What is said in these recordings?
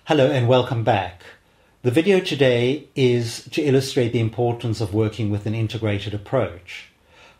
Hello and welcome back. The video today is to illustrate the importance of working with an integrated approach.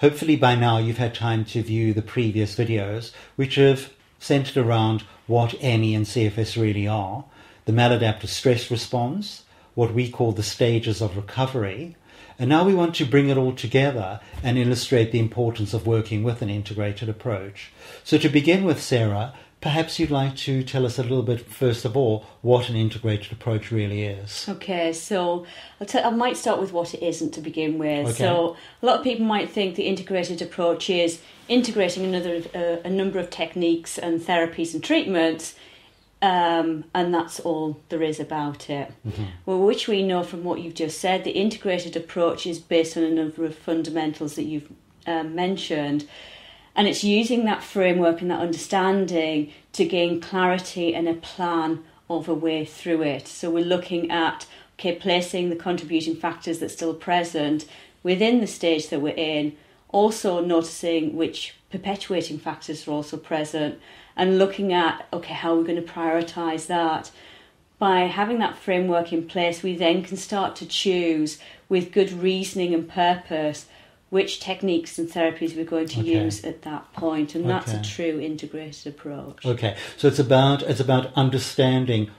Hopefully by now you've had time to view the previous videos, which have centered around what ME and CFS really are, the maladaptive stress response, what we call the stages of recovery, and now we want to bring it all together and illustrate the importance of working with an integrated approach. So to begin with, Sarah, perhaps you'd like to tell us a little bit, first of all, what an integrated approach really is. Okay, so I might start with what it isn't to begin with. Okay. So a lot of people might think the integrated approach is integrating a number of techniques and therapies and treatments, and that's all there is about it. Mm-hmm. Well, which we know from what you've just said, the integrated approach is based on a number of fundamentals that you've mentioned. And it's using that framework and that understanding to gain clarity and a plan of a way through it. So we're looking at, placing the contributing factors that's still present within the stage that we're in, also noticing which perpetuating factors are also present, and looking at, how we're going to prioritise that. By having that framework in place, we then can start to choose with good reasoning and purpose which techniques and therapies we're going to use at that point, and that's a true integrated approach. Okay, so it's about understanding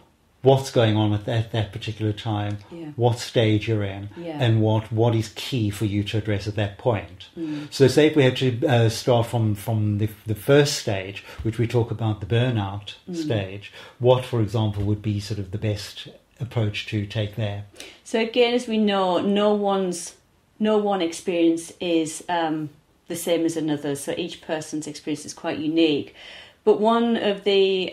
what's going on at that particular time, what stage you're in, and what is key for you to address at that point. So say if we had to start from the first stage, which we talk about the burnout stage, what, for example, would be sort of the best approach to take there? So again, as we know, no one experience is the same as another, so each person's experience is quite unique. But one of the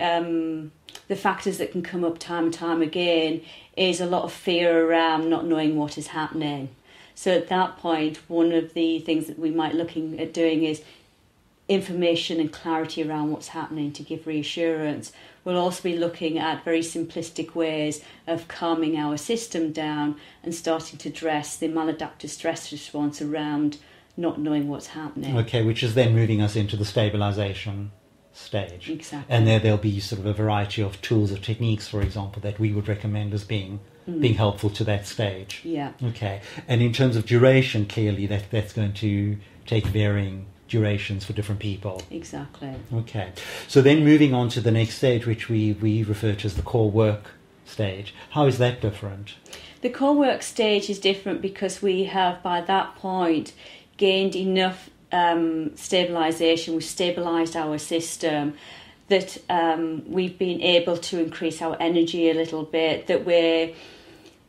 factors that can come up time and time again is a lot of fear around not knowing what is happening. So at that point, one of the things that we might looking at doing is information and clarity around what's happening to give reassurance. We'll also be looking at very simplistic ways of calming our system down and starting to address the maladaptive stress response around not knowing what's happening. Okay, which is then moving us into the stabilisation stage. Exactly. And there'll be sort of a variety of tools or techniques, for example, that we would recommend as being helpful to that stage. Yeah. Okay. And in terms of duration, clearly that's going to take varying durations for different people. Exactly. Okay. So then moving on to the next stage, which we refer to as the core work stage. How is that different? The core work stage is different because we have, by that point, gained enough stabilisation. We've stabilised our system, that we've been able to increase our energy a little bit, that we're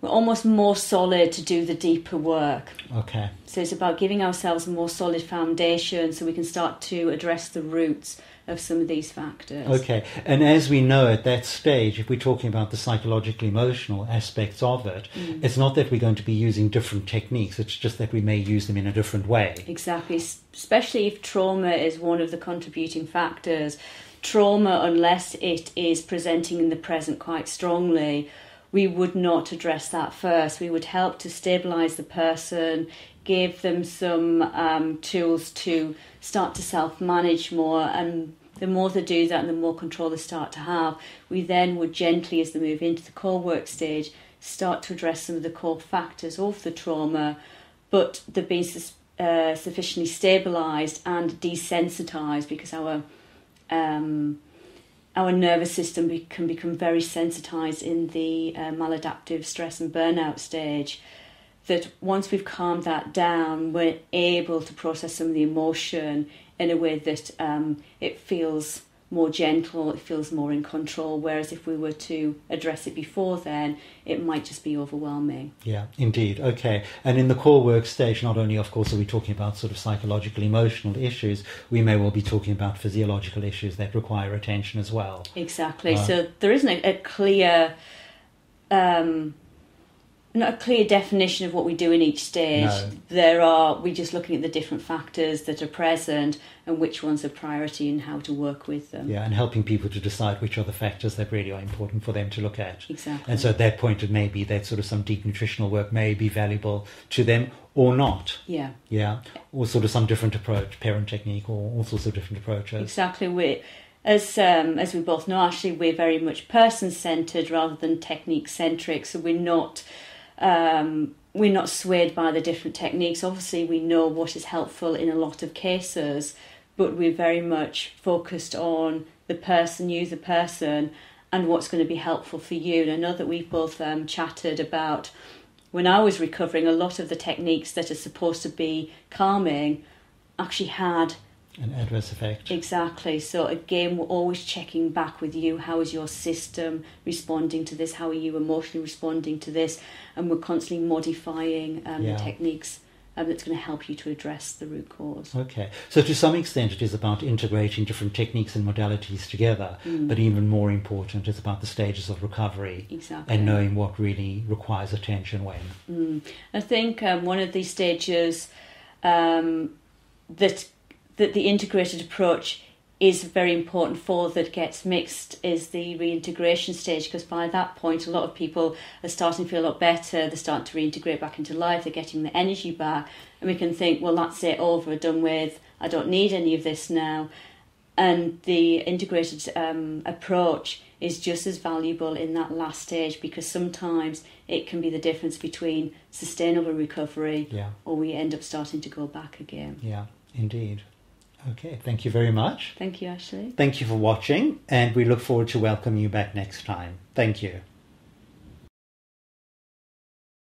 almost more solid to do the deeper work. Okay. So it's about giving ourselves a more solid foundation so we can start to address the roots of some of these factors. Okay. And as we know at that stage, if we're talking about the psychological emotional aspects of it, it's not that we're going to be using different techniques, it's just that we may use them in a different way. Exactly. Especially if trauma is one of the contributing factors. Trauma, unless it is presenting in the present quite strongly, we would not address that first. We would help to stabilise the person, give them some tools to start to self-manage more, and the more they do that and the more control they start to have, we then would gently, as they move into the core work stage, start to address some of the core factors of the trauma, but they've been sufficiently stabilised and desensitised, because our nervous system can become very sensitised in the maladaptive stress and burnout stage, that once we've calmed that down, we're able to process some of the emotion in a way that it feels more gentle, it feels more in control, whereas if we were to address it before then, it might just be overwhelming. Yeah, indeed. Okay. And in the core work stage, not only, of course, are we talking about sort of psychological, emotional issues, we may well be talking about physiological issues that require attention as well. Exactly. So there isn't a clear... not a clear definition of what we do in each stage. No. We're just looking at the different factors that are present and which ones are priority and how to work with them. Yeah, and helping people to decide which are the factors that really are important for them to look at. Exactly. And so at that point, it may be that sort of some deep nutritional work may be valuable to them or not. Yeah. Yeah, or sort of some different approach, parent technique, or all sorts of different approaches. Exactly. as we both know, actually, we're very much person-centred rather than technique-centric. So we're not swayed by the different techniques. Obviously, we know what is helpful in a lot of cases, but we're very much focused on the person, you the person, and what's going to be helpful for you. And I know that we've both chatted about, when I was recovering, a lot of the techniques that are supposed to be calming actually had an adverse effect. Exactly. So again, we're always checking back with you. How is your system responding to this? How are you emotionally responding to this? And we're constantly modifying the techniques that's going to help you to address the root cause. Okay. So to some extent it is about integrating different techniques and modalities together, but even more important, it's about the stages of recovery. Exactly. And knowing what really requires attention when. I think one of these stages that the integrated approach is very important for that gets mixed is the reintegration stage, because by that point a lot of people are starting to feel a lot better, they're starting to reintegrate back into life, they're getting the energy back, and we can think, well, that's it, over, done with, I don't need any of this now. And the integrated approach is just as valuable in that last stage, because sometimes it can be the difference between sustainable recovery or we end up starting to go back again. Yeah, indeed. Okay, thank you very much. Thank you, Ashley. Thank you for watching, and we look forward to welcoming you back next time. Thank you.